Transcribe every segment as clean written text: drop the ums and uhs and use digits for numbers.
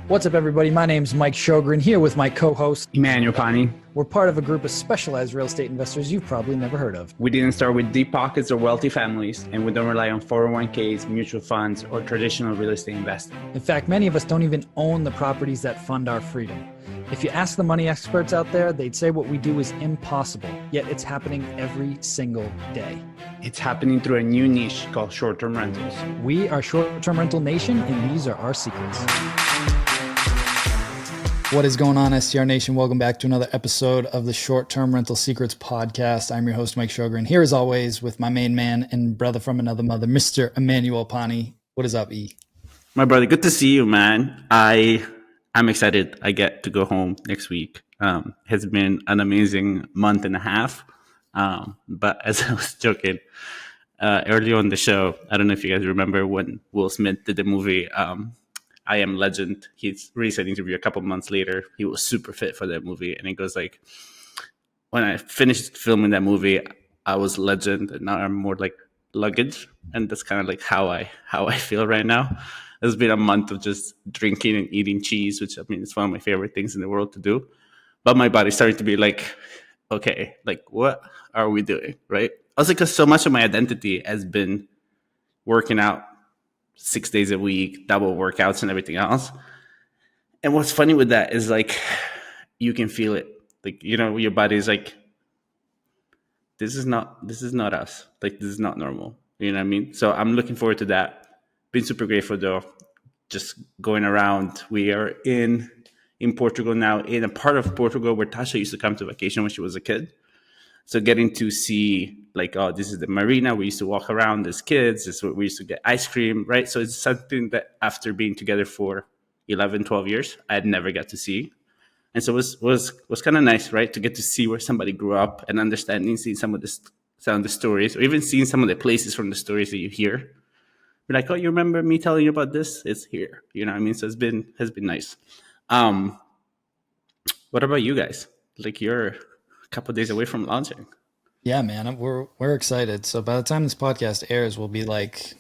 What's up, everybody? My name's Mike Sjogren, here with my co-host, Emmanuel Pani. We're part of a group of specialized real estate investors you've probably never heard of. We didn't start with deep pockets or wealthy families, and we don't rely on 401ks, mutual funds, or traditional real estate investing. In fact, many of us don't even own the properties that fund our freedom. If you ask the money experts out there, they'd say what we do is impossible, yet it's happening every single day. It's happening through a new niche called short-term rentals. We are Short-Term Rental Nation, and these are our secrets. What is going on, STR Nation? Welcome back to another episode of the Short-Term Rental Secrets podcast. I'm your host, Mike Sjogren, here as always with my main man and brother from another mother, Mr. Emmanuel Pani. What is up, E? My brother, good to see you, man. I'm excited. I get to go home next week. It's been an amazing month and a half. But as I was joking earlier on the show, I don't know if you guys remember when Will Smith did the movie I Am Legend. He's released an interview a couple months later. He was super fit for that movie. And it goes like, when I finished filming that movie, I was legend. And now I'm more like luggage. And that's kind of like how I feel right now. It's been a month of just drinking and eating cheese, which I mean, it's one of my favorite things in the world to do. But my body started to be like, okay, like what are we doing, right? Also, because so much of my identity has been working out 6 days a week, double workouts and everything else. And what's funny with that is like, you can feel it. Like, you know, your body's like, this is not us. Like, this is not normal. You know what I mean? So I'm looking forward to that. Been super grateful though. Just going around. We are in Portugal now, in a part of Portugal where Tasha used to come to vacation when she was a kid. So getting to see like, oh, this is the marina. We used to walk around as kids. This is where we used to get ice cream, right? So it's something that after being together for 11, 12 years, I had never got to see. And so it was kind of nice, right? To get to see where somebody grew up and understanding, seeing some of the stories, or even seeing some of the places from the stories that you hear. You're like, oh, you remember me telling you about this? It's here. You know what I mean? So has been nice. What about you guys? Like, you're a couple of days away from launching. Yeah, man, we're excited. So by the time this podcast airs, we'll be like,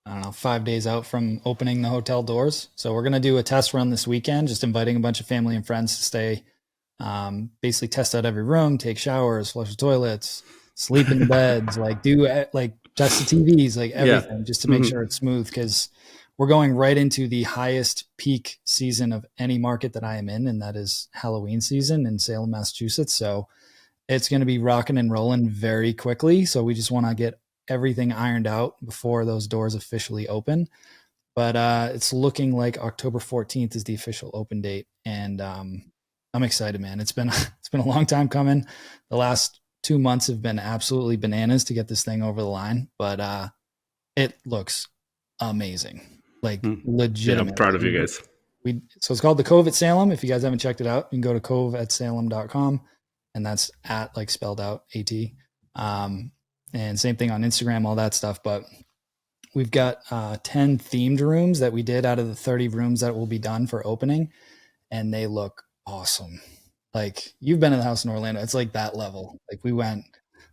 I don't know, 5 days out from opening the hotel doors. So we're going to do a test run this weekend, just inviting a bunch of family and friends to stay, basically test out every room, take showers, flush the toilets, sleep in the beds, like do like test the TVs, like everything, just to make sure it's smooth. Because we're going right into the highest peak season of any market that I am in, and that is Halloween season in Salem, Massachusetts. So it's going to be rocking and rolling very quickly. So we just want to get everything ironed out before those doors officially open. But it's looking like October 14th is the official open date. And I'm excited, man. It's been a long time coming. The last 2 months have been absolutely bananas to get this thing over the line. But it looks amazing. Like legit. Yeah, I'm proud of you guys. So it's called the Cove at Salem. If you guys haven't checked it out, you can go to coveatsalem.com. And that's at, like, spelled out AT. And same thing on Instagram, all that stuff. But we've got 10 themed rooms that we did out of the 30 rooms that will be done for opening. And they look awesome. Like, you've been in the house in Orlando. It's like that level. Like, we went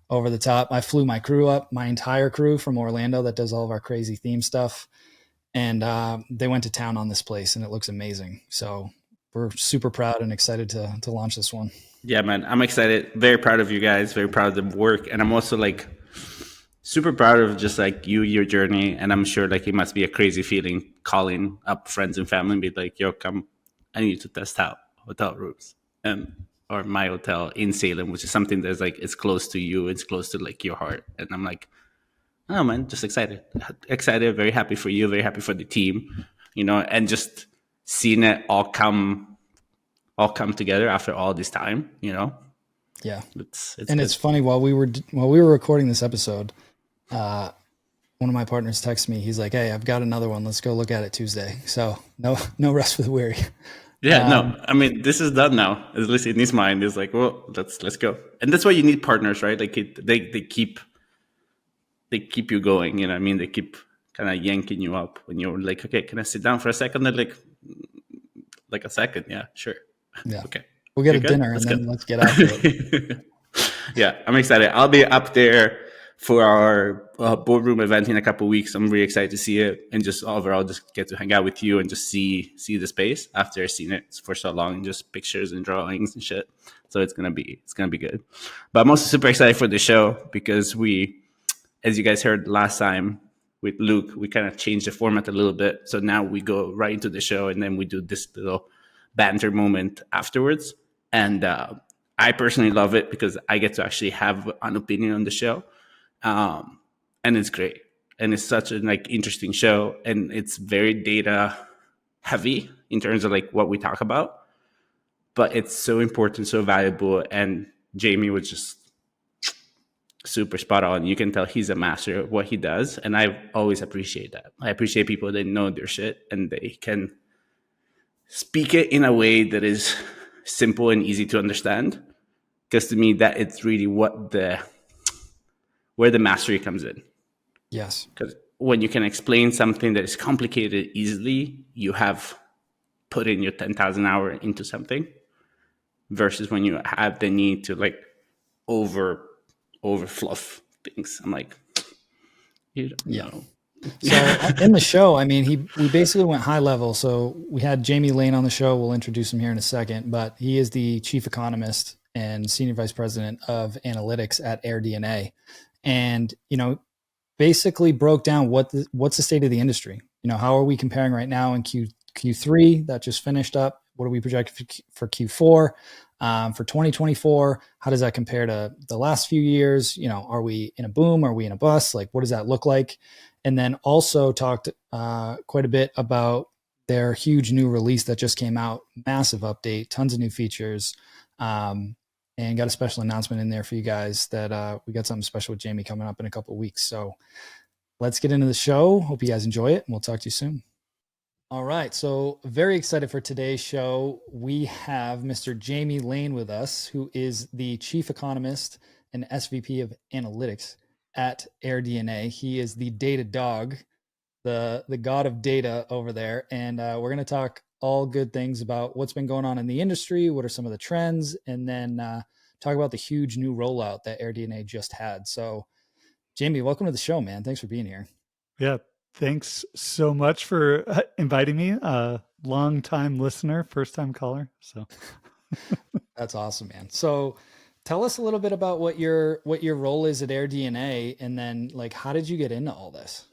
over the top. I flew my crew up, my entire crew from Orlando that does all of our crazy theme stuff. And they went to town on this place, and it looks amazing. So we're super proud and excited to launch this one. Yeah, man, I'm excited. Very proud of you guys. Very proud of the work. And I'm also like super proud of just like your journey. And I'm sure like it must be a crazy feeling calling up friends and family and be like, yo, come, I need to test out hotel rooms or my hotel in Salem, which is something that's like, it's close to you. It's close to like your heart. And I'm like, oh man, just excited, very happy for you. Very happy for the team, you know, and just seeing it all come together after all this time, you know. Yeah, it's funny, while we were recording this episode, one of my partners texted me. He's like, hey, I've got another one, let's go look at it Tuesday. So no rest for the weary. Yeah, no, I mean, this is done now, at least in his mind. Is like, well, let's go. And that's why you need partners, right? Like they keep you going, you know what I mean? They keep kind of yanking you up when you're like, okay, can I sit down for a second? They're like a second. Yeah, sure. Yeah. Okay. We'll get a dinner and then let's get out of it. Yeah, I'm excited. I'll be up there for our boardroom event in a couple of weeks. I'm really excited to see it and just overall just get to hang out with you and just see the space after I've seen it for so long and just pictures and drawings and shit. So it's gonna be good. But I'm also super excited for the show because we, as you guys heard last time with Luke, we kind of changed the format a little bit. So now we go right into the show and then we do this little banter moment afterwards. And I personally love it because I get to actually have an opinion on the show. And it's great. And it's such an interesting show. And it's very data heavy in terms of what we talk about. But it's so important, so valuable. And Jamie was just super spot on. You can tell he's a master of what he does. And I always appreciate that. I appreciate people that know their shit and they can speak it in a way that is simple and easy to understand. Because to me, that it's really where the mastery comes in. Yes. Because when you can explain something that is complicated easily, you have put in your 10,000 hour into something versus when you have the need to over fluff things. I'm like, you don't know. So in the show, I mean, we basically went high level. So we had Jamie Lane on the show. We'll introduce him here in a second, but he is the chief economist and senior vice president of analytics at AirDNA. And, basically broke down what's the state of the industry. How are we comparing right now in Q3 that just finished up? What do we project for Q4? For 2024, how does that compare to the last few years? Are we in a boom? Are we in a bust? What does that look like? And then also talked quite a bit about their huge new release that just came out, massive update, tons of new features, and got a special announcement in there for you guys that we got something special with Jamie coming up in a couple of weeks. So let's get into the show. Hope you guys enjoy it, and we'll talk to you soon. All right. So very excited for today's show. We have Mr. Jamie Lane with us, who is the chief economist and SVP of analytics at AirDNA. He is the data dog, the god of data over there. And we're going to talk all good things about what's been going on in the industry, what are some of the trends, and then talk about the huge new rollout that AirDNA just had. So Jamie, welcome to the show, man. Thanks for being here. Yeah. Thanks so much for inviting me. Long time listener, first time caller. So that's awesome, man. So tell us a little bit about what your role is at AirDNA, and then how did you get into all this?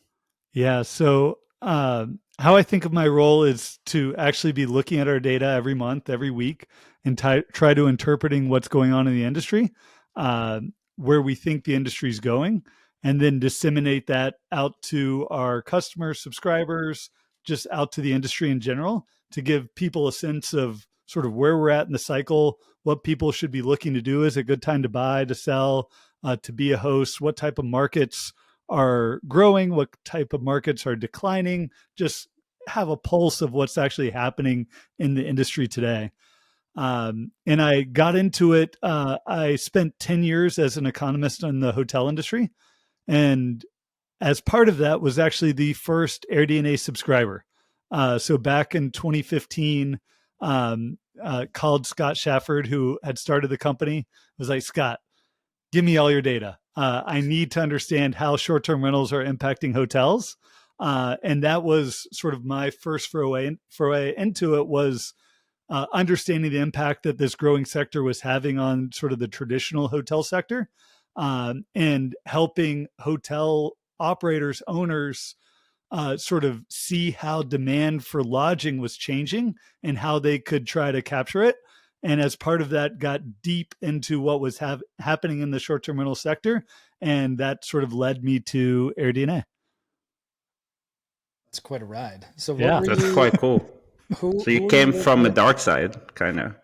Yeah. So how I think of my role is to actually be looking at our data every month, every week, and try to interpreting what's going on in the industry, where we think the industry is going, and then disseminate that out to our customers, subscribers, just out to the industry in general, to give people a sense of sort of where we're at in the cycle, what people should be looking to do. Is it a good time to buy, to sell, to be a host? What type of markets are growing? What type of markets are declining? Just have a pulse of what's actually happening in the industry today. And I got into it. I spent 10 years as an economist in the hotel industry. And as part of that was actually the first AirDNA subscriber. So back in 2015, called Scott Shafford, who had started the company, was like, Scott, give me all your data. I need to understand how short-term rentals are impacting hotels. And that was sort of my first foray into it, was understanding the impact that this growing sector was having on sort of the traditional hotel sector, and helping hotel operators, owners, sort of see how demand for lodging was changing and how they could try to capture it. And as part of that, got deep into what was happening in the short-term rental sector. And that sort of led me to AirDNA. That's quite a ride. So yeah, that's quite cool. So you came from the dark side, kind of.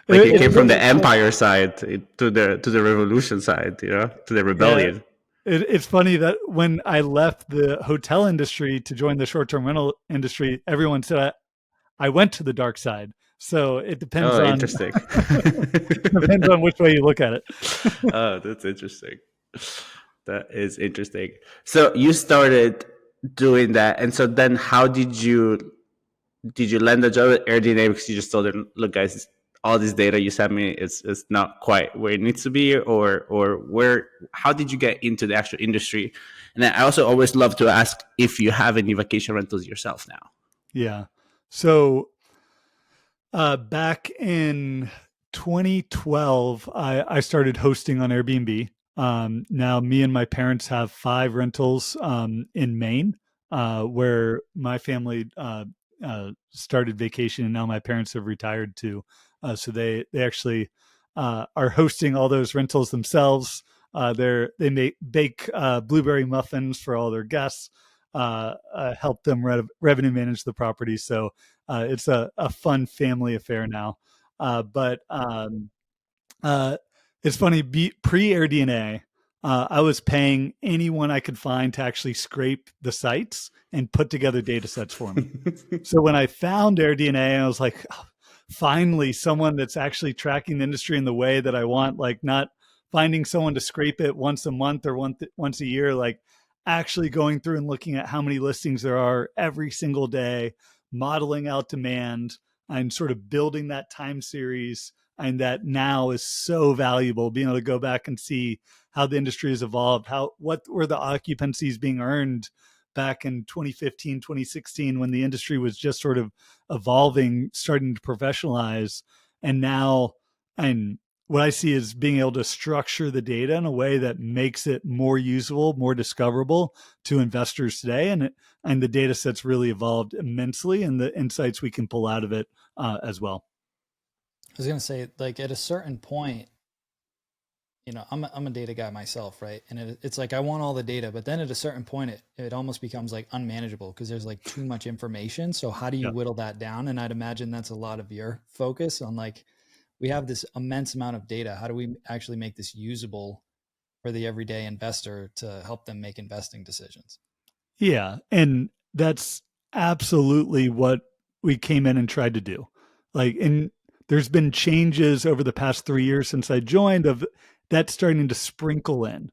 You came from the empire side to the revolution side, to the rebellion. Yeah. It's funny that when I left the hotel industry to join the short-term rental industry, everyone said I went to the dark side. So it depends on interesting. depends on which way you look at it. Oh, that's interesting. That is interesting. So you started doing that, and so then how did you land a job at AirDNA? Because you just told them, look, guys, all this data you sent me is not quite where it needs to be, or where, how did you get into the actual industry? And then I also always love to ask if you have any vacation rentals yourself now. Yeah. So back in 2012, I started hosting on Airbnb. Now, me and my parents have 5 rentals in Maine, where my family started vacation, and now my parents have retired too. So they actually are hosting all those rentals themselves. They bake blueberry muffins for all their guests, help them revenue manage the property. So it's a fun family affair now. But it's funny, pre AirDNA, I was paying anyone I could find to actually scrape the sites and put together data sets for me. So when I found AirDNA, I was like, oh, finally, someone that's actually tracking the industry in the way that I want, like not finding someone to scrape it once a month or once a year, like actually going through and looking at how many listings there are every single day, modeling out demand, and sort of building that time series. And that now is so valuable, being able to go back and see how the industry has evolved, what were the occupancies being earned back in 2015, 2016, when the industry was just sort of evolving, starting to professionalize. And now, and what I see is being able to structure the data in a way that makes it more usable, more discoverable to investors today. And the data sets really evolved immensely, and the insights we can pull out of it as well. I was gonna say, like at a certain point, I'm a data guy myself, right? And it's like I want all the data, but then at a certain point, it almost becomes like unmanageable because there's like too much information. So how do you whittle that down? And I'd imagine that's a lot of your focus on like, we have this immense amount of data. How do we actually make this usable for the everyday investor to help them make investing decisions? Yeah. And that's absolutely what we came in and tried to do. Like, and there's been changes over the past 3 years since I joined of that starting to sprinkle in.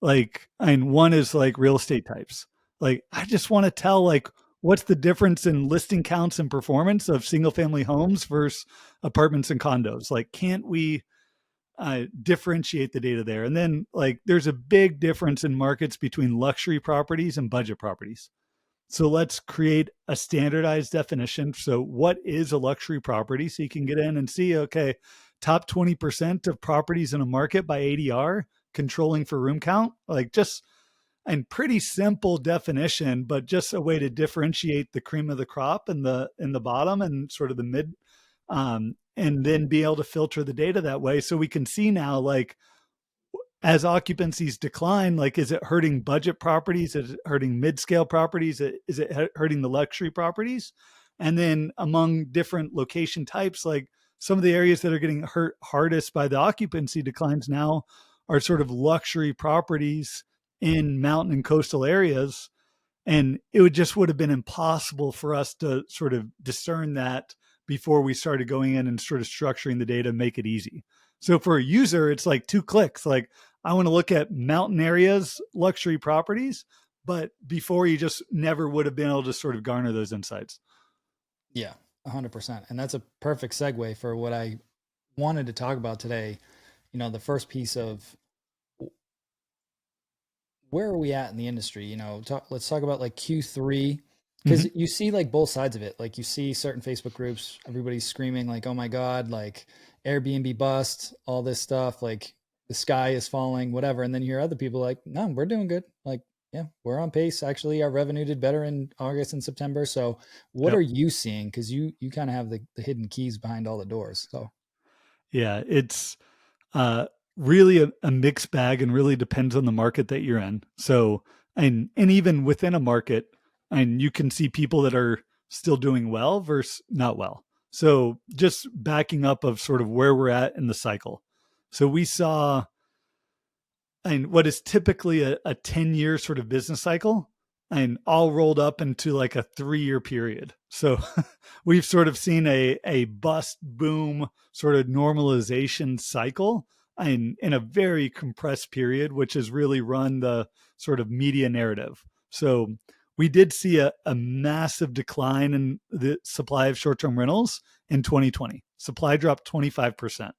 Like, and one is like real estate types. Like, I just want to tell, like, what's the difference in listing counts and performance of single family homes versus apartments and condos? Like, can't we differentiate the data there? And then, like, there's a big difference in markets between luxury properties and budget properties. So let's create a standardized definition. So what is a luxury property? So you can get in and see, okay, top 20% of properties in a market by ADR, controlling for room count, like just and pretty simple definition, but just a way to differentiate the cream of the crop in the bottom and sort of the mid, and then be able to filter the data that way. So we can see now, like, as occupancies decline, like, is it hurting budget properties? Is it hurting mid-scale properties? Is it hurting the luxury properties? And then among different location types, like some of the areas that are getting hurt hardest by the occupancy declines now are sort of luxury properties in mountain and coastal areas. And it would have been impossible for us to sort of discern that before we started going in and sort of structuring the data, make it easy. So for a user, it's like 2 clicks. Like, I want to look at mountain areas, luxury properties, but before, you just never would have been able to sort of garner those insights. Yeah, 100%. And that's a perfect segue for what I wanted to talk about today. The first piece of where are we at in the industry? Let's talk about like Q3, because you see like both sides of it. Like you see certain Facebook groups, everybody's screaming like, oh my God, like Airbnb bust, all this stuff, like the sky is falling, whatever. And then you hear other people like, no, we're doing good. Like, yeah, we're on pace. Actually, our revenue did better in August and September. So what are you seeing? Because you kind of have the hidden keys behind all the doors. So yeah, it's really a mixed bag, and really depends on the market that you're in. So, and even within a market, and you can see people that are still doing well versus not well. So just backing up of sort of where we're at in the cycle. So we saw, and what is typically a 10-year sort of business cycle, and all rolled up into like a 3-year period. So we've sort of seen a bust boom sort of normalization cycle in a very compressed period, which has really run the sort of media narrative. So we did see a massive decline in the supply of short-term rentals in 2020. Supply dropped 25%.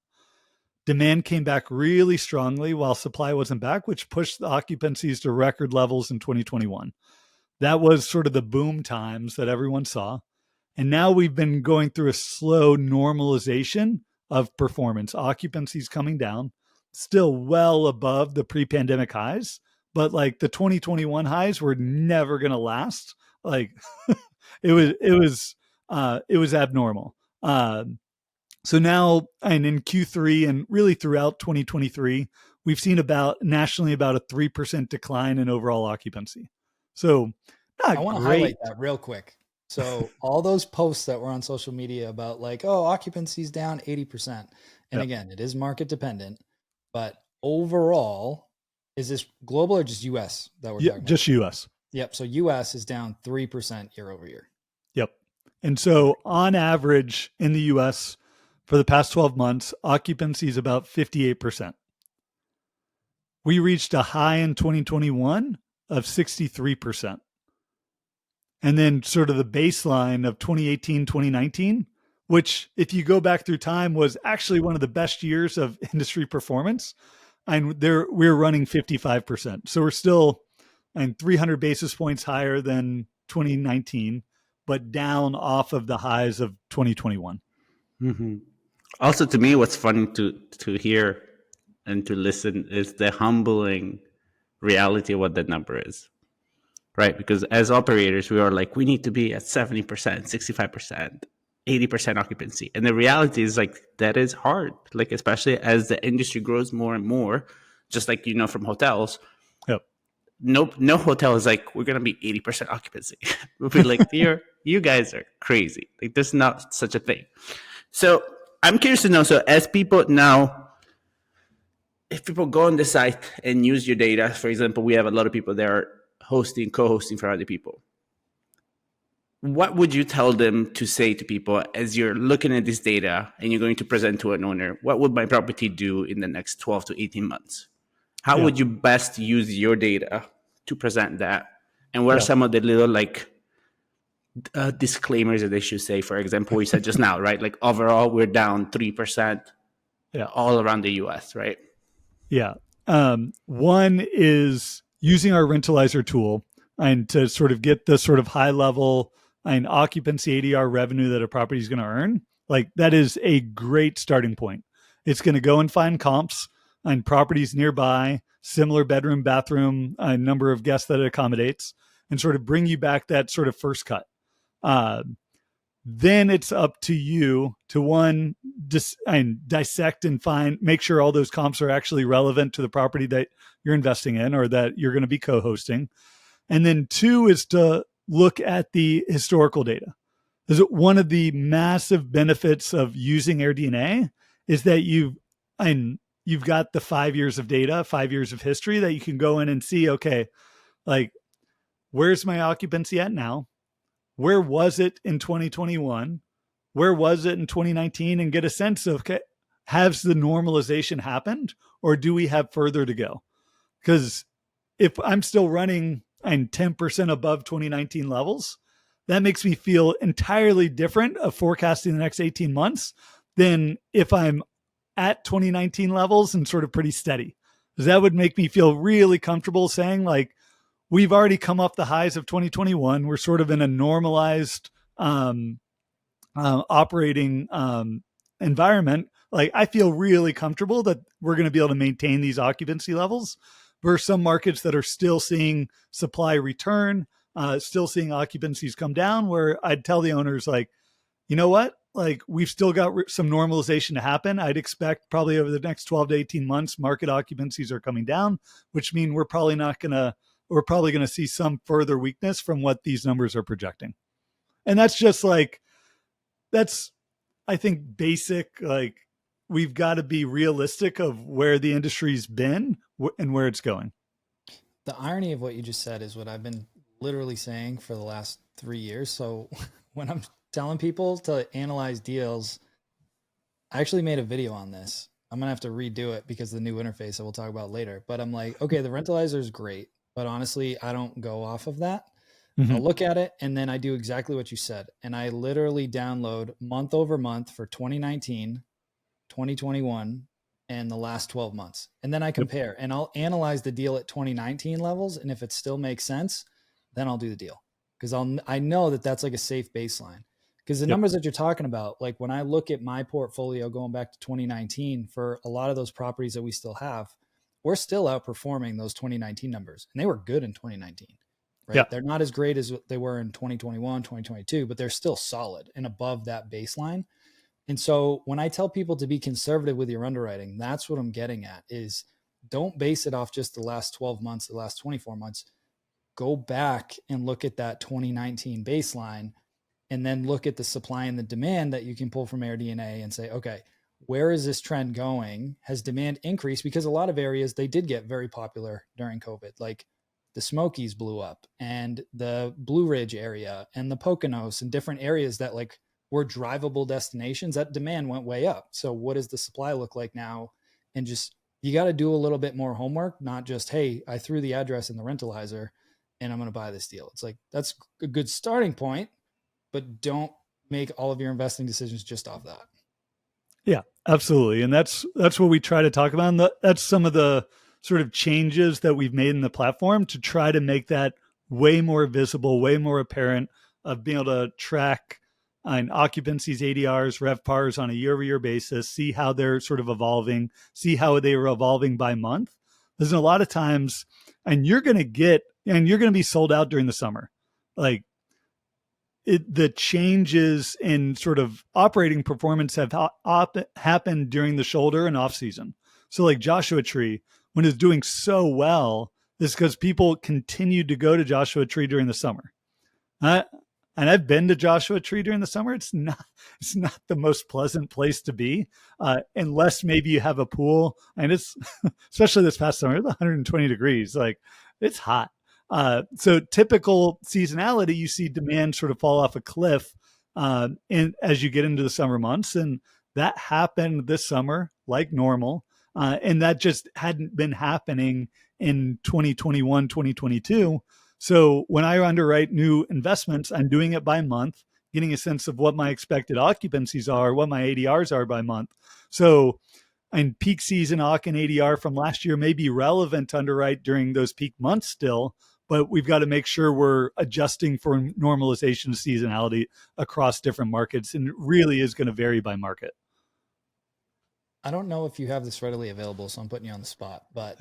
Demand came back really strongly while supply wasn't back, which pushed the occupancies to record levels in 2021. That was sort of the boom times that everyone saw. And now we've been going through a slow normalization of performance. Occupancy's coming down, still well above the pre-pandemic highs, but like the 2021 highs were never going to last. Like it was abnormal. So now, and in Q3 and really throughout 2023, we've seen nationally about a 3% decline in overall occupancy. So I not want to great. highlight that real quick. So all those posts that were on social media about like, oh, occupancy's down 80%. And Yep. again, it is market dependent, but overall, is this global or just US that we're talking Just about? US. Yep. So US is down 3% year over year. Yep. And so on average in the US for the past 12 months, occupancy is about 58%. We reached a high in 2021 of 63%. And then sort of the baseline of 2018, 2019, which if you go back through time was actually one of the best years of industry performance. And we're running 55%. So we're still 300 basis points higher than 2019, but down off of the highs of 2021. Mm-hmm. Also, to me, what's fun to hear and to listen is the humbling reality of what that number is, right? Because as operators, we are like, we need to be at 70%, 65%, 80% occupancy. And the reality is like, that is hard. Like, especially as the industry grows more and more, just like, you know, from hotels, Yep. no hotel is like, we're going to be 80% occupancy. We'll be like, you guys are crazy. Like, there's not such a thing. So I'm curious to know, so as people now, if people go on the site and use your data, for example, we have a lot of people that are co-hosting for other people. What would you tell them to say to people as you're looking at this data and you're going to present to an owner? What would my property do in the next 12 to 18 months? How would you best use your data to present that? And what are some of the little like disclaimers that they should say? For example, we said just now, right? Like overall, we're down 3% all around the US, right? Yeah. One is using our Rentalizer tool and to sort of get the sort of high level and occupancy ADR revenue that a property is going to earn. Like that is a great starting point. It's going to go and find comps and properties nearby, similar bedroom, bathroom, number of guests that it accommodates, and sort of bring you back that sort of first cut. Then it's up to you to dissect and make sure all those comps are actually relevant to the property that you're investing in or that you're going to be co-hosting. And then two is to look at the historical data. One of the massive benefits of using AirDNA is that you've got the 5 years of data, 5 years of history that you can go in and see, okay, like where's my occupancy at now? Where was it in 2021? Where was it in 2019? And get a sense of, okay, has the normalization happened or do we have further to go? Because if I'm still running 10% above 2019 levels, that makes me feel entirely different of forecasting the next 18 months than if I'm at 2019 levels and sort of pretty steady. Because that would make me feel really comfortable saying like, we've already come off the highs of 2021. We're sort of in a normalized operating environment. Like I feel really comfortable that we're going to be able to maintain these occupancy levels versus some markets that are still seeing supply return, still seeing occupancies come down, where I'd tell the owners like, you know what? Like we've still got some normalization to happen. I'd expect probably over the next 12 to 18 months, market occupancies are coming down, which means we're probably going to see some further weakness from what these numbers are projecting. And that's just like, I think basic, like we've got to be realistic of where the industry's been and where it's going. The irony of what you just said is what I've been literally saying for the last 3 years. So when I'm telling people to analyze deals, I actually made a video on this. I'm going to have to redo it because of the new interface that we'll talk about later. But I'm like, okay, the Rentalizer is great, but honestly, I don't go off of that. I'll look at it and then I do exactly what you said. And I literally download month over month for 2019, 2021, and the last 12 months. And then I compare and I'll analyze the deal at 2019 levels. And if it still makes sense, then I'll do the deal. Because I know that that's like a safe baseline. Because the numbers that you're talking about, like when I look at my portfolio going back to 2019 for a lot of those properties that we still have, we're still outperforming those 2019 numbers. And they were good in 2019, right? Yeah. They're not as great as they were in 2021, 2022, but they're still solid and above that baseline. And so when I tell people to be conservative with your underwriting, that's what I'm getting at is don't base it off just the last 12 months, the last 24 months. Go back and look at that 2019 baseline and then look at the supply and the demand that you can pull from AirDNA and say, okay, where is this trend going? Has demand increased? Because a lot of areas, they did get very popular during COVID, like the Smokies blew up and the Blue Ridge area and the Poconos and different areas that like were drivable destinations, that demand went way up. So what does the supply look like now? And just, you got to do a little bit more homework, not just, hey, I threw the address in the Rentalizer and I'm going to buy this deal. It's like, that's a good starting point, but don't make all of your investing decisions just off that. Yeah, absolutely. And that's what we try to talk about. And that's some of the sort of changes that we've made in the platform to try to make that way more visible, way more apparent, of being able to track on occupancies, ADRs, RevPARs on a year-over-year basis, see how they're sort of evolving, see how they are evolving by month. There's a lot of times, and you're going to be sold out during the summer. Like the changes in sort of operating performance have happened during the shoulder and off season. So like Joshua Tree, when it's doing so well, is because people continued to go to Joshua Tree during the summer. And I've been to Joshua Tree during the summer. It's not the most pleasant place to be, unless maybe you have a pool. And it's, especially this past summer, it's 120 degrees. Like it's hot. So typical seasonality, you see demand sort of fall off a cliff as you get into the summer months. And that happened this summer like normal. And that just hadn't been happening in 2021, 2022. So when I underwrite new investments, I'm doing it by month, getting a sense of what my expected occupancies are, what my ADRs are by month. So and peak season OCC and ADR from last year may be relevant to underwrite during those peak months still, but we've got to make sure we're adjusting for normalization of seasonality across different markets, and it really is going to vary by market. I don't know if you have this readily available, so I'm putting you on the spot, but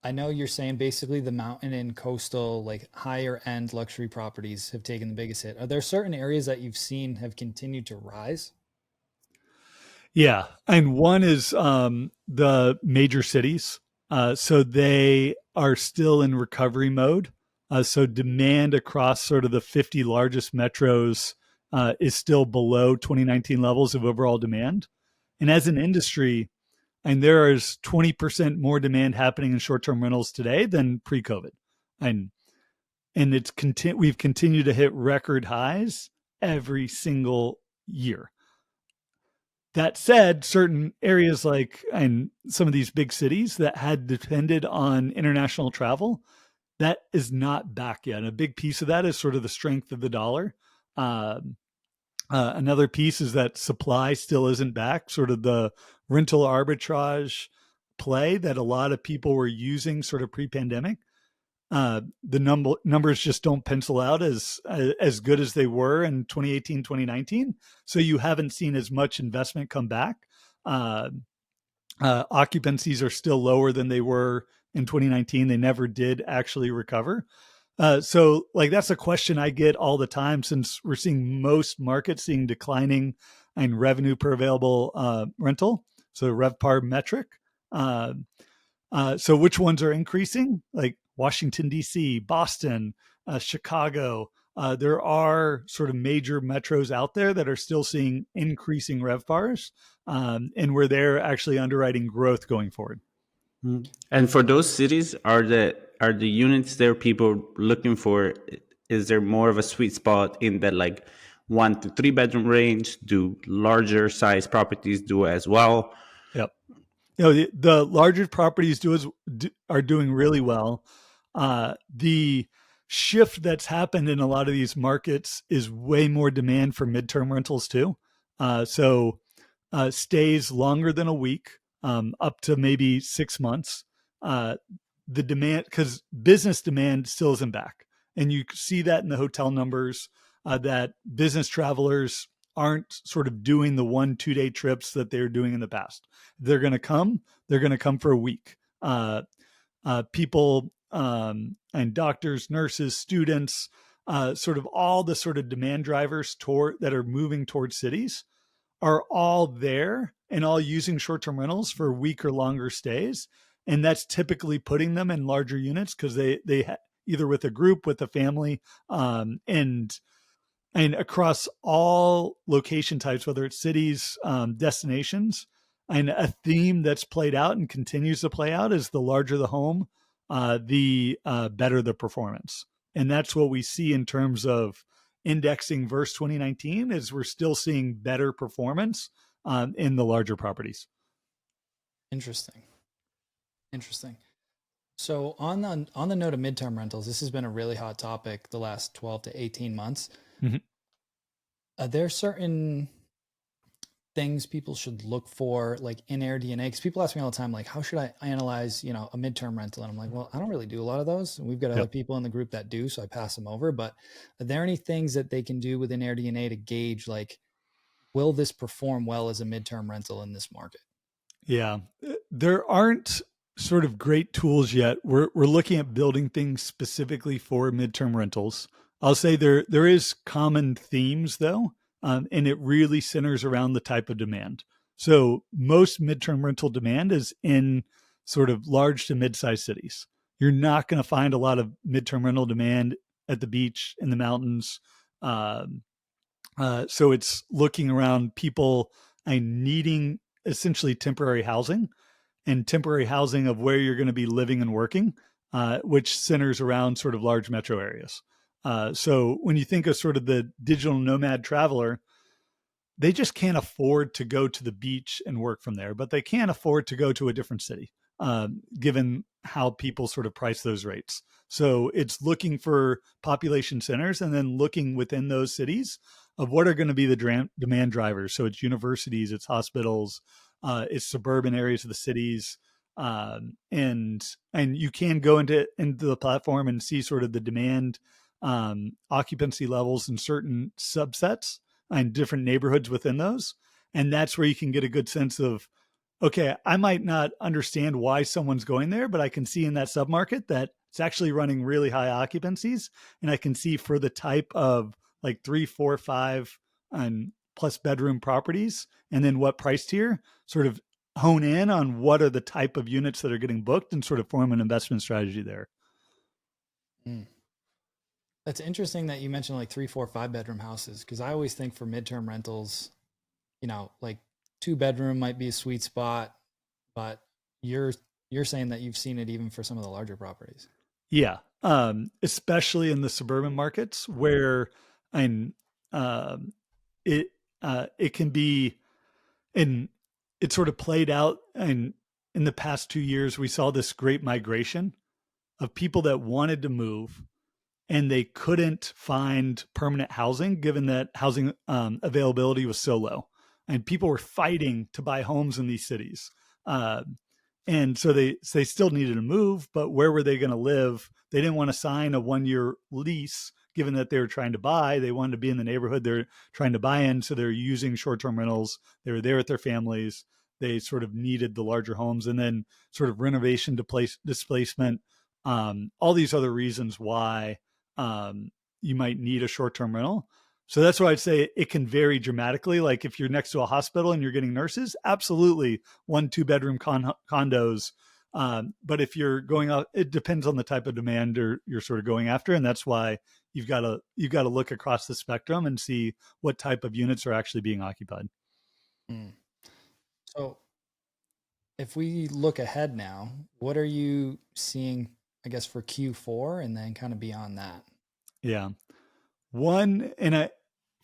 I know you're saying basically the mountain and coastal, like higher end luxury properties have taken the biggest hit. Are there certain areas that you've seen have continued to rise? Yeah. And one is the major cities. So they are still in recovery mode. So demand across sort of the 50 largest metros is still below 2019 levels of overall demand. And as an industry, and there is 20% more demand happening in short-term rentals today than pre-COVID. And we've continued to hit record highs every single year. That said, certain areas like and some of these big cities that had depended on international travel, that is not back yet. And a big piece of that is sort of the strength of the dollar. Another piece is that supply still isn't back, sort of the rental arbitrage play that a lot of people were using sort of pre-pandemic. The numbers just don't pencil out as good as they were in 2018, 2019. So you haven't seen as much investment come back. Occupancies are still lower than they were in 2019. They never did actually recover. So like that's a question I get all the time, since we're seeing most markets seeing declining in revenue per available rental. So RevPAR metric. So which ones are increasing? Like Washington, D.C., Boston, Chicago. There are sort of major metros out there that are still seeing increasing RevPARs, and where they're actually underwriting growth going forward. And for those cities, are the units there people looking for? Is there more of a sweet spot in that like 1 to 3 bedroom range? Do larger size properties do as well? Yep. The larger properties are doing really well. The shift that's happened in a lot of these markets is way more demand for midterm rentals too. So stays longer than a week, up to maybe 6 months. The demand, because business demand still isn't back. And you see that in the hotel numbers, that business travelers aren't sort of doing the 1-2 day trips that they were doing in the past. They're going to come for a week. People and doctors, nurses, students, sort of all the sort of demand drivers that are moving towards cities are all there and all using short-term rentals for a week or longer stays. And that's typically putting them in larger units because either with a group, with a family, and across all location types, whether it's cities, destinations, and a theme that's played out and continues to play out is the larger the home, the better the performance. And that's what we see in terms of indexing versus 2019 is we're still seeing better performance in the larger properties. Interesting. So on the note of midterm rentals, this has been a really hot topic the last 12 to 18 months. Mm-hmm. Are there certain things people should look for, like in AirDNA? Because people ask me all the time, like, how should I analyze, a midterm rental? And I'm like, well, I don't really do a lot of those. We've got other people in the group that do, so I pass them over. But are there any things that they can do within AirDNA to gauge, like, will this perform well as a midterm rental in this market? Yeah, there aren't sort of great tools yet. We're looking at building things specifically for midterm rentals. I'll say there is common themes though, and it really centers around the type of demand. So most midterm rental demand is in sort of large to mid-sized cities. You're not going to find a lot of midterm rental demand at the beach, in the mountains. So it's looking around people and needing essentially temporary housing of where you're going to be living and working, which centers around sort of large metro areas. So when you think of sort of the digital nomad traveler, they just can't afford to go to the beach and work from there, but they can't afford to go to a different city, given how people sort of price those rates. So it's looking for population centers and then looking within those cities of what are going to be the demand drivers. So it's universities, it's hospitals, it's suburban areas of the cities. And you can go into the platform and see sort of the demand occupancy levels in certain subsets and different neighborhoods within those. And that's where you can get a good sense of, okay, I might not understand why someone's going there, but I can see in that submarket that it's actually running really high occupancies. And I can see for the type of like 3, 4, 5 and plus bedroom properties, and then what price tier, sort of hone in on what are the type of units that are getting booked and sort of form an investment strategy there. Mm. That's interesting that you mentioned like 3, 4, 5 bedroom houses, because I always think for midterm rentals, like 2 bedroom might be a sweet spot, but you're saying that you've seen it even for some of the larger properties. Yeah, especially in the suburban markets where and it can be, and it sort of played out. And in the past 2 years, we saw this great migration of people that wanted to move and they couldn't find permanent housing given that housing availability was so low. And people were fighting to buy homes in these cities. And so they still needed to move, but where were they going to live? They didn't want to sign a 1-year lease given that they were trying to buy. They wanted to be in the neighborhood they're trying to buy in. So they're using short-term rentals. They were there with their families. They sort of needed the larger homes, and then sort of renovation displacement, all these other reasons why you might need a short-term rental. So that's why I'd say it can vary dramatically. Like if you're next to a hospital and you're getting nurses, absolutely 1-2 bedroom condos. But if you're going out, it depends on the type of demand you're sort of going after. And that's why you've got to look across the spectrum and see what type of units are actually being occupied. Mm. So if we look ahead now, what are you seeing, I guess, for Q4 and then kind of beyond that? Yeah.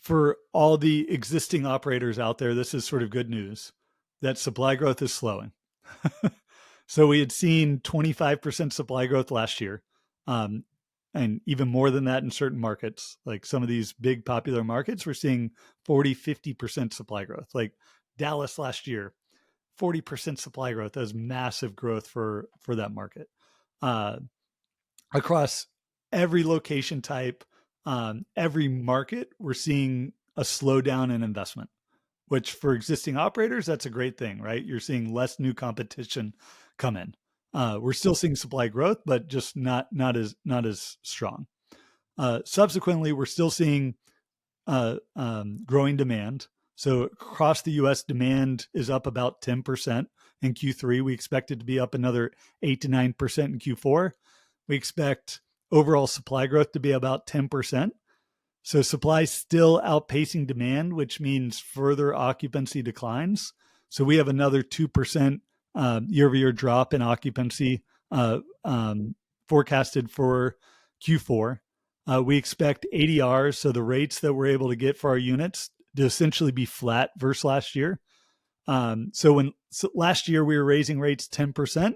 For all the existing operators out there, this is sort of good news that supply growth is slowing. So we had seen 25% supply growth last year. and even more than that in certain markets. Like some of these big popular markets, we're seeing 40, 50% supply growth. Like Dallas last year, 40% supply growth. That was massive growth for that market. Across every location type, every market, we're seeing a slowdown in investment, which for existing operators, that's a great thing, right? You're seeing less new competition come in. We're still seeing supply growth, but just not as strong. Subsequently, we're still seeing growing demand. So across the U.S., demand is up about 10% in Q3. We expect it to be up another 8 to 9% in Q4. We expect overall supply growth to be about 10%. So supply is still outpacing demand, which means further occupancy declines. So we have another 2% year-over-year drop in occupancy forecasted for Q4. We expect ADRs, so the rates that we're able to get for our units, to essentially be flat versus last year. So last year we were raising rates 10%.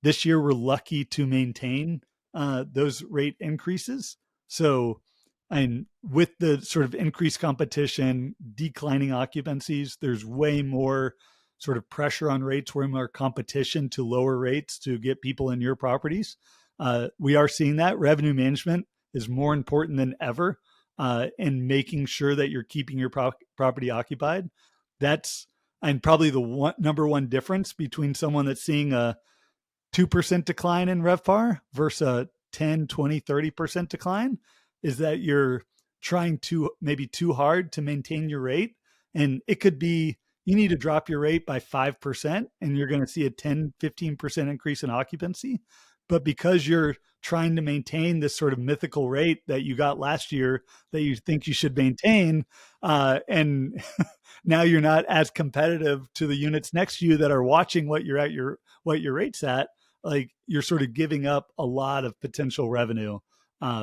This year we're lucky to maintain those rate increases. So, and with the sort of increased competition, declining occupancies, there's way more sort of pressure on rates, way more competition to lower rates to get people in your properties. We are seeing that revenue management is more important than ever in making sure that you're keeping your property occupied. That's and probably the number one difference between someone that's seeing a 2% decline in RevPAR versus a 10, 20, 30% decline is that you're trying to maybe too hard to maintain your rate. And it could be you need to drop your rate by 5% and you're going to see a 10, 15% increase in occupancy. But because you're trying to maintain this sort of mythical rate that you got last year that you think you should maintain, and now you're not as competitive to the units next to you that are watching what your rate's at, like you're sort of giving up a lot of potential revenue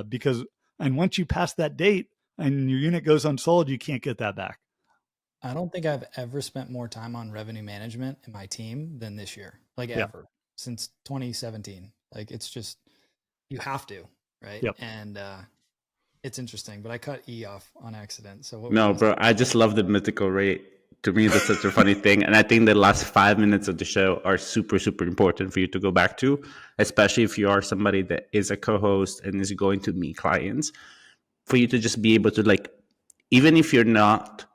because once you pass that date and your unit goes unsold, you can't get that back. I don't think I've ever spent more time on revenue management in my team than this year, like ever, since 2017. Like it's just, you have to, right? Yep. And it's interesting, but I cut E off on accident. So what No, bro, I just love the mythical rate. To me, that's such a funny thing. And I think the last 5 minutes of the show are super, super important for you to go back to, especially if you are somebody that is a co-host and is going to meet clients, for you to just be able to, like, even if you're not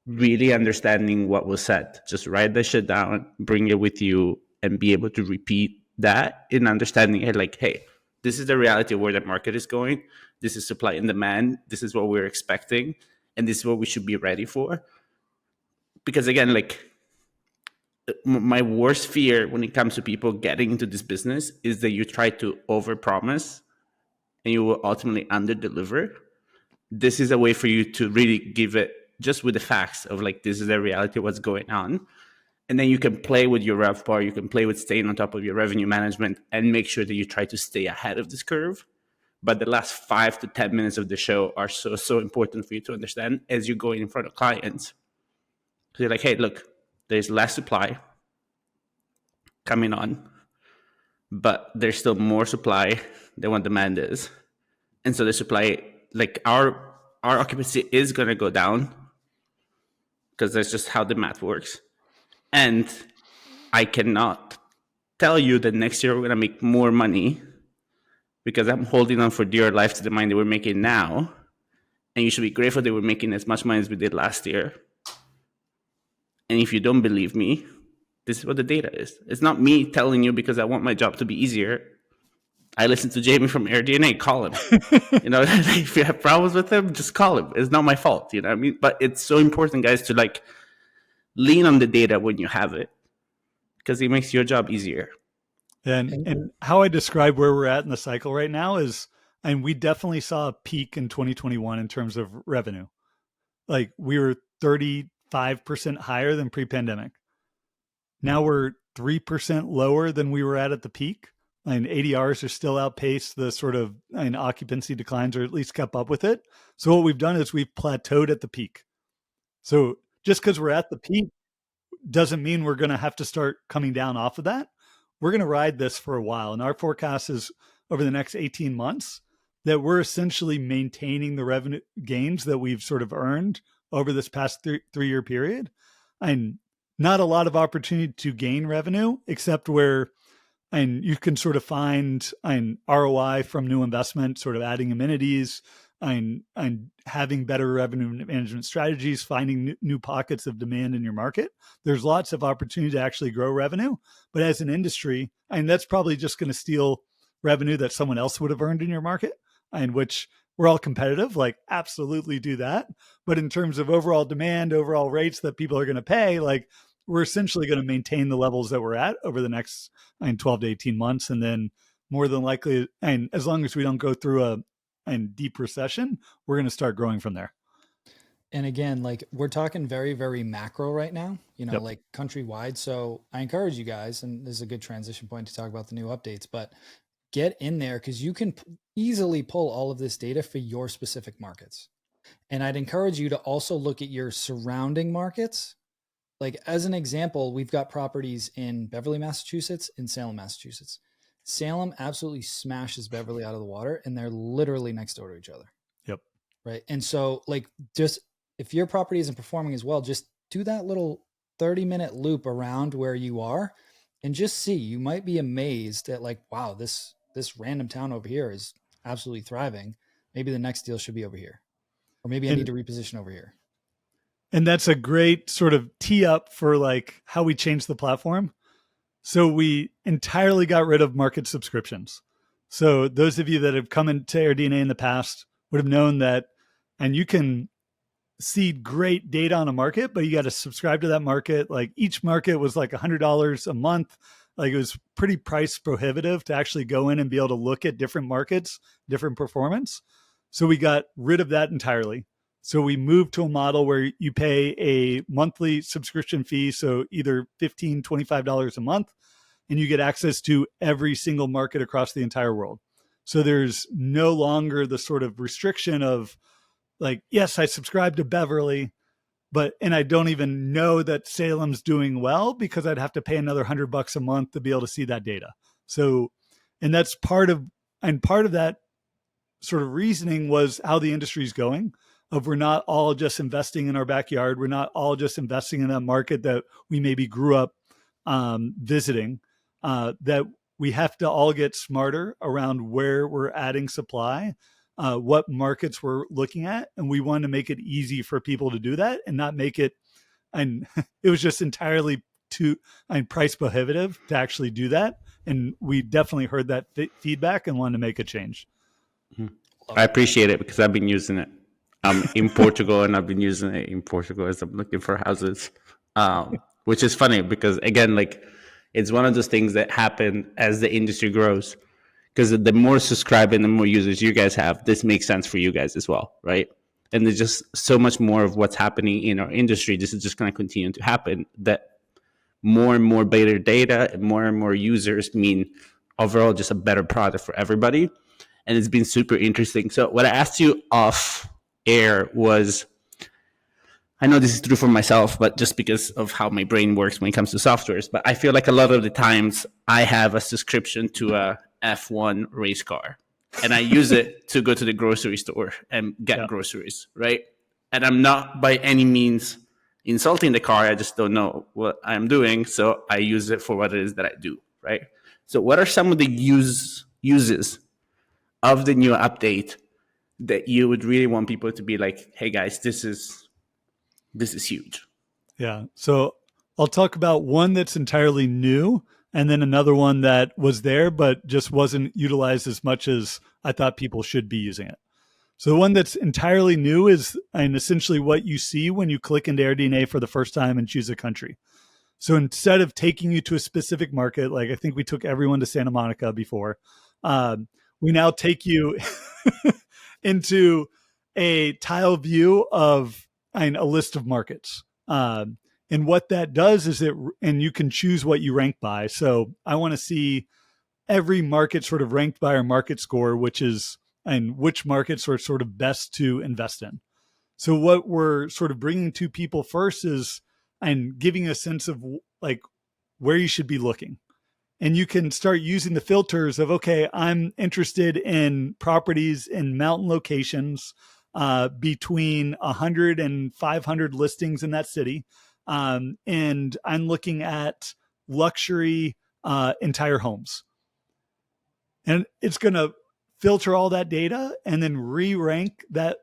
really understanding what was said, just write that shit down, bring it with you, and be able to repeat that in understanding it. Like, hey, this is the reality of where the market is going. This is supply and demand. This is what we're expecting. And this is what we should be ready for. Because again, like, my worst fear when it comes to people getting into this business is that you try to overpromise and you will ultimately underdeliver. This is a way for you to really give it just with the facts of, like, this is the reality of what's going on. And then you can play with your RevPAR, you can play with staying on top of your revenue management and make sure that you try to stay ahead of this curve. But the last 5 to 10 minutes of the show are so important for you to understand as you're going in front of clients. So you're like, hey, look, there's less supply coming on, but there's still more supply than what demand is. And so the supply, like, our occupancy is going to go down because that's just how the math works. And I cannot tell you that next year we're going to make more money because I'm holding on for dear life to the money that we're making now. And you should be grateful that we're making as much money as we did last year. And if you don't believe me, this is what the data is. It's not me telling you because I want my job to be easier. I listen to Jamie from AirDNA. Call him. If you have problems with him, just call him. It's not my fault. You know what I mean? But it's so important, guys, to, like, lean on the data when you have it because it makes your job easier. And how I describe where we're at in the cycle right now is, and we definitely saw a peak in 2021 in terms of revenue. Like we were 35% higher than pre-pandemic. Now we're 3% lower than we were at the peak. And ADRs are still outpaced the sort of occupancy declines, or at least kept up with it. So what we've done is we've plateaued at the peak. So just because we're at the peak doesn't mean we're going to have to start coming down off of that. We're going to ride this for a while. And our forecast is over the next 18 months that we're essentially maintaining the revenue gains that we've sort of earned over this past 3-year period. And not a lot of opportunity to gain revenue, except where and you can sort of find an ROI from new investment, sort of adding amenities and having better revenue management strategies, finding new pockets of demand in your market. There's lots of opportunity to actually grow revenue. But as an industry, and that's probably just going to steal revenue that someone else would have earned in your market, and which we're all competitive, like absolutely do that. But in terms of overall demand, overall rates that people are going to pay, like we're essentially going to maintain the levels that we're at over the next 12 to 18 months. And then more than likely, and as long as we don't go through a deep recession, we're going to start growing from there. And again, like we're talking very, very macro right now, Yep. like countrywide. So I encourage you guys, and this is a good transition point to talk about the new updates, but get in there because you can easily pull all of this data for your specific markets. And I'd encourage you to also look at your surrounding markets. Like as an example, we've got properties in Beverly, Massachusetts, in Salem, Massachusetts. Salem absolutely smashes Beverly out of the water, and they're literally next door to each other. Yep. Right. And so like just if your property isn't performing as well, just do that little 30-minute loop around where you are and just see. You might be amazed at like, wow, this random town over here is absolutely thriving. Maybe the next deal should be over here. Or maybe I need to reposition over here. And that's a great sort of tee up for like how we changed the platform. So we entirely got rid of market subscriptions. So those of you that have come into AirDNA in the past would have known that, and you can see great data on a market, but you got to subscribe to that market. Like each market was like $100 a month. Like it was pretty price prohibitive to actually go in and be able to look at different markets, different performance. So we got rid of that entirely. So we moved to a model where you pay a monthly subscription fee. So either $15, $25 a month, and you get access to every single market across the entire world. So there's no longer the sort of restriction of like, yes, I subscribe to Beverly, and I don't even know that Salem's doing well because I'd have to pay another $100 a month to be able to see that data. So, and that's part of that sort of reasoning was how the industry is going. Of we're not all just investing in our backyard. We're not all just investing in a market that we maybe grew up visiting. That we have to all get smarter around where we're adding supply, what markets we're looking at, and we want to make it easy for people to do that and not make it. And it was just entirely too price prohibitive to actually do that. And we definitely heard that feedback and wanted to make a change. I appreciate it because I've been using it. I'm in Portugal and I've been using it in Portugal as I'm looking for houses, which is funny because again, like it's one of those things that happen as the industry grows. Because the more subscribe and the more users you guys have, this makes sense for you guys as well, right? And there's just so much more of what's happening in our industry. This is just going to continue to happen. That more and more better data and more users mean overall just a better product for everybody. And it's been super interesting. So what I asked you off air was, I know this is true for myself, but just because of how my brain works when it comes to softwares, but I feel like a lot of the times I have a subscription to a F1 race car and I use it to go to the grocery store and get groceries, right? And I'm not by any means insulting the car. I just don't know what I'm doing. So I use it for what it is that I do, right? So what are some of the uses of the new update that you would really want people to be like, hey guys, this is huge? Yeah. So I'll talk about one that's entirely new and then another one that was there, but just wasn't utilized as much as I thought people should be using it. So the one that's entirely new is essentially what you see when you click into AirDNA for the first time and choose a country. So instead of taking you to a specific market, like I think we took everyone to Santa Monica before, we now take you into a tile view of a list of markets. And what that does is and you can choose what you rank by. So I want to see every market sort of ranked by our market score, which markets are sort of best to invest in. So what we're sort of bringing to people first is and giving a sense of like where you should be looking. And you can start using the filters of, okay, I'm interested in properties in mountain locations between 100 and 500 listings in that city. And I'm looking at luxury entire homes. And it's going to filter all that data and then re-rank that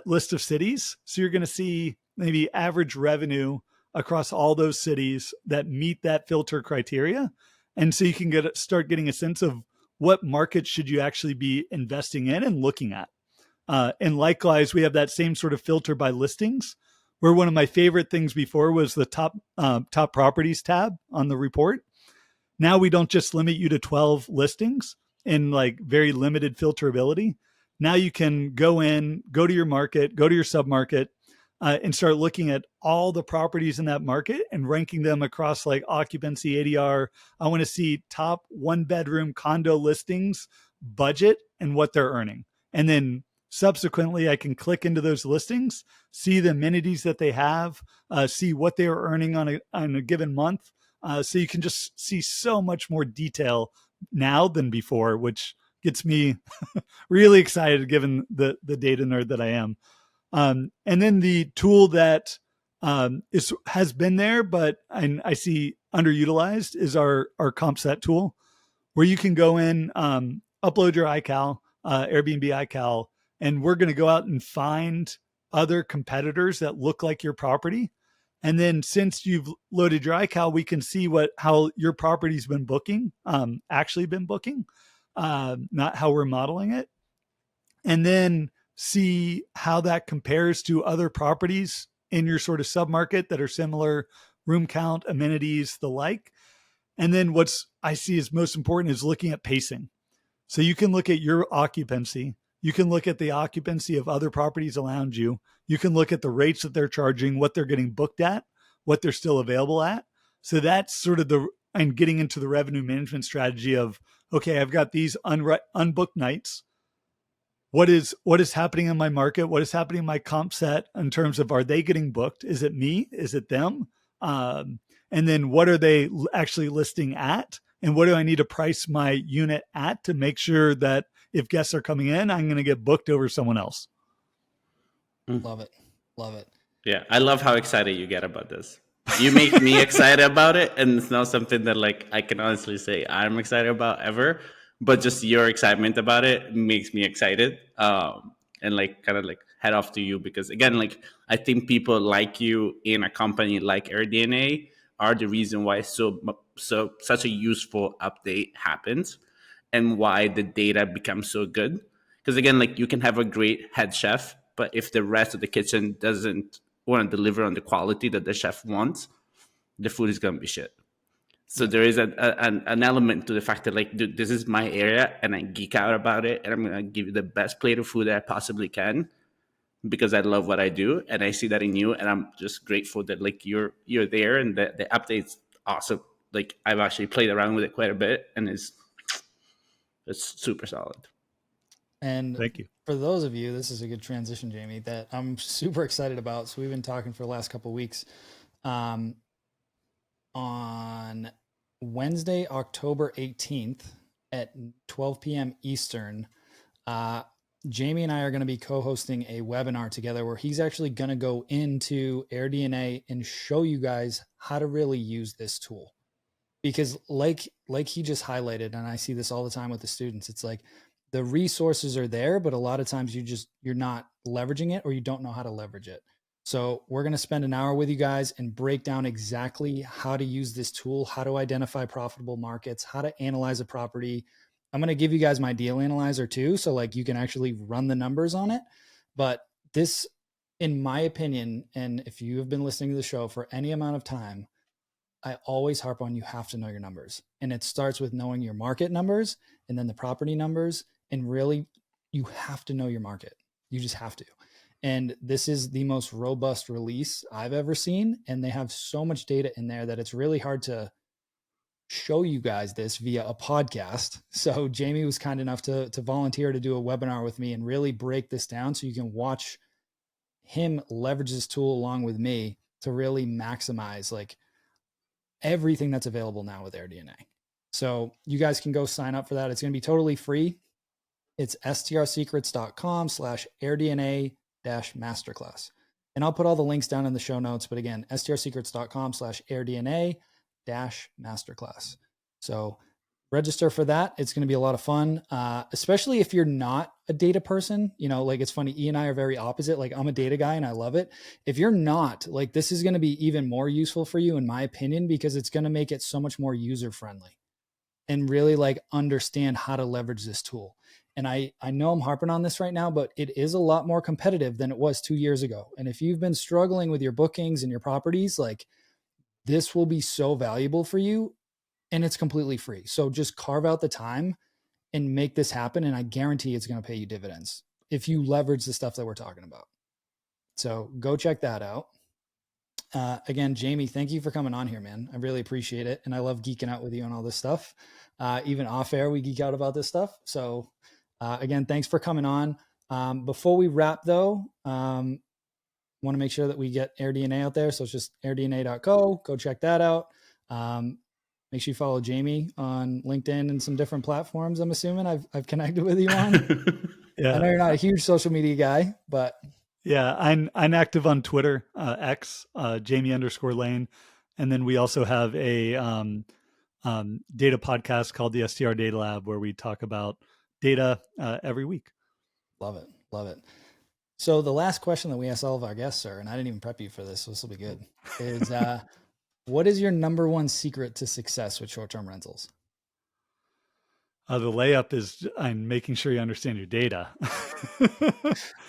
list of cities. So you're going to see maybe average revenue across all those cities that meet that filter criteria. And so you can start getting a sense of what markets should you actually be investing in and looking at. And likewise, we have that same sort of filter by listings, where one of my favorite things before was the top properties tab on the report. Now we don't just limit you to 12 listings in like very limited filterability. Now you can go to your market, go to your submarket, and start looking at all the properties in that market and ranking them across like occupancy, ADR. I want to see top 1-bedroom condo listings, budget, and what they're earning. And then subsequently, I can click into those listings, see the amenities that they have, see what they are earning on a given month. So you can just see so much more detail now than before, which gets me really excited given the data nerd that I am. And then the tool that has been there, but I see underutilized is our comp set tool, where you can go in, upload your iCal, Airbnb iCal, and we're going to go out and find other competitors that look like your property. And then since you've loaded your iCal, we can see how your property's been booking, actually been booking, not how we're modeling it. And then see how that compares to other properties in your sort of submarket that are similar room count, amenities, the like. And then what's I see is most important is looking at pacing. So you can look at your occupancy. You can look at the occupancy of other properties around you. You can look at the rates that they're charging, what they're getting booked at, what they're still available at. So that's sort of and getting into the revenue management strategy of, okay, I've got these unbooked nights. What is happening in my market? What is happening in my comp set in terms of, are they getting booked? Is it me? Is it them? And then what are they actually listing at? And what do I need to price my unit at to make sure that if guests are coming in, I'm going to get booked over someone else? Love it. Yeah, I love how excited you get about this. You make me excited about it, and it's not something that like I can honestly say I'm excited about ever. But just your excitement about it makes me excited, and like kind of like head off to you, because again, like I think people like you in a company like AirDNA are the reason why such a useful update happens, and why the data becomes so good. Because again, like you can have a great head chef, but if the rest of the kitchen doesn't want to deliver on the quality that the chef wants, the food is gonna be shit. So there is an element to the fact that like, dude, this is my area and I geek out about it, and I'm gonna give you the best plate of food that I possibly can because I love what I do, and I see that in you, and I'm just grateful that like you're there, and the update's awesome. Like I've actually played around with it quite a bit, and it's super solid. And Thank you. For those of you, this is a good transition, Jamie, that I'm super excited about. So we've been talking for the last couple of weeks. On Wednesday, October 18th at 12 p.m. Eastern, Jamie and I are going to be co-hosting a webinar together where he's actually going to go into AirDNA and show you guys how to really use this tool. Because like he just highlighted, and I see this all the time with the students, it's like the resources are there, but a lot of times you're not leveraging it, or you don't know how to leverage it. So we're going to spend an hour with you guys and break down exactly how to use this tool, how to identify profitable markets, how to analyze a property. I'm going to give you guys my deal analyzer too, so like you can actually run the numbers on it. But this, in my opinion, and if you have been listening to the show for any amount of time, I always harp on, you have to know your numbers. And it starts with knowing your market numbers and then the property numbers. And really, you have to know your market. You just have to. And this is the most robust release I've ever seen. And they have so much data in there that it's really hard to show you guys this via a podcast. So Jamie was kind enough to volunteer to do a webinar with me and really break this down so you can watch him leverage this tool along with me to really maximize like everything that's available now with AirDNA. So you guys can go sign up for that. It's going to be totally free. It's strsecrets.com/AirDNA-masterclass. And I'll put all the links down in the show notes. But again, strsecrets.com/AirDNA-masterclass. So register for that. It's going to be a lot of fun, especially if you're not a data person. Like it's funny, E and I are very opposite. Like I'm a data guy and I love it. If you're not, like this is going to be even more useful for you, in my opinion, because it's going to make it so much more user-friendly and really like understand how to leverage this tool. And I know I'm harping on this right now, but it is a lot more competitive than it was 2 years ago. And if you've been struggling with your bookings and your properties, like this will be so valuable for you, and it's completely free. So just carve out the time and make this happen. And I guarantee it's going to pay you dividends if you leverage the stuff that we're talking about. So go check that out. Again, Jamie, thank you for coming on here, man. I really appreciate it. And I love geeking out with you on all this stuff. Even off air, we geek out about this stuff. So again, thanks for coming on. Before we wrap though, want to make sure that we get AirDNA out there. So it's just airdna.co. Go check that out. Make sure you follow Jamie on LinkedIn and some different platforms. I'm assuming I've connected with you on. Yeah. I know you're not a huge social media guy, but yeah, I'm active on Twitter, X, Jamie_Lane. And then we also have a data podcast called the STR Data Lab, where we talk about data every week. Love it. Love it. So the last question that we ask all of our guests, sir, and I didn't even prep you for this, so this will be good, is what is your number one secret to success with short-term rentals? The layup is I'm making sure you understand your data.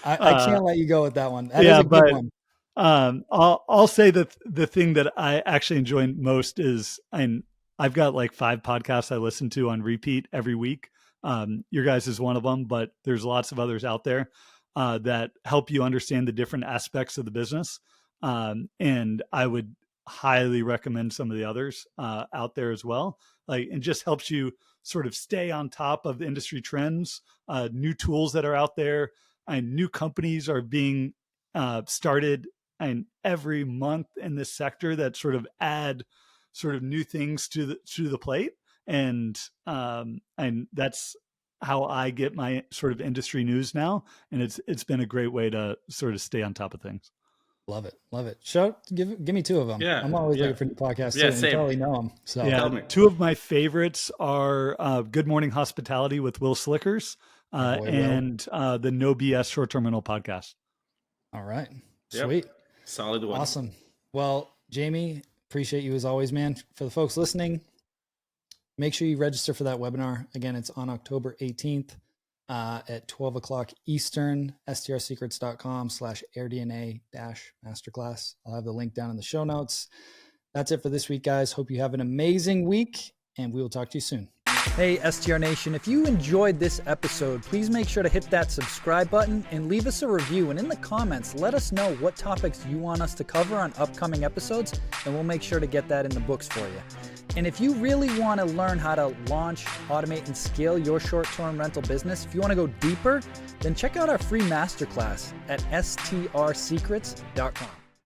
I can't let you go with that one. That is a good one. I'll say that the thing that I actually enjoy most is I've got like 5 podcasts I listen to on repeat every week. Your guys is one of them, but there's lots of others out there that help you understand the different aspects of the business. And I would highly recommend some of the others out there as well. It just helps you sort of stay on top of the industry trends, new tools that are out there, and new companies are being started and every month in this sector that sort of add sort of new things to the plate. And that's how I get my sort of industry news now. And it's been a great way to sort of stay on top of things. Love it. Love it. Give me 2 of them. Yeah, I'm always looking for new podcasts too. And you probably know them. So yeah, 2 of my favorites are Good Morning Hospitality with Will Slickers and the No BS Short-Term Rental podcast. All right. Sweet. Yep. Solid one. Awesome. Well, Jamie, appreciate you as always, man. For the folks listening, make sure you register for that webinar. Again, it's on October 18th. At 12 o'clock Eastern, strsecrets.com/AirDNA-masterclass. I'll have the link down in the show notes. That's it for this week, guys. Hope you have an amazing week, and we will talk to you soon. Hey, STR Nation, if you enjoyed this episode, please make sure to hit that subscribe button and leave us a review. And in the comments, let us know what topics you want us to cover on upcoming episodes, and we'll make sure to get that in the books for you. And if you really want to learn how to launch, automate, and scale your short-term rental business, if you want to go deeper, then check out our free masterclass at strsecrets.com.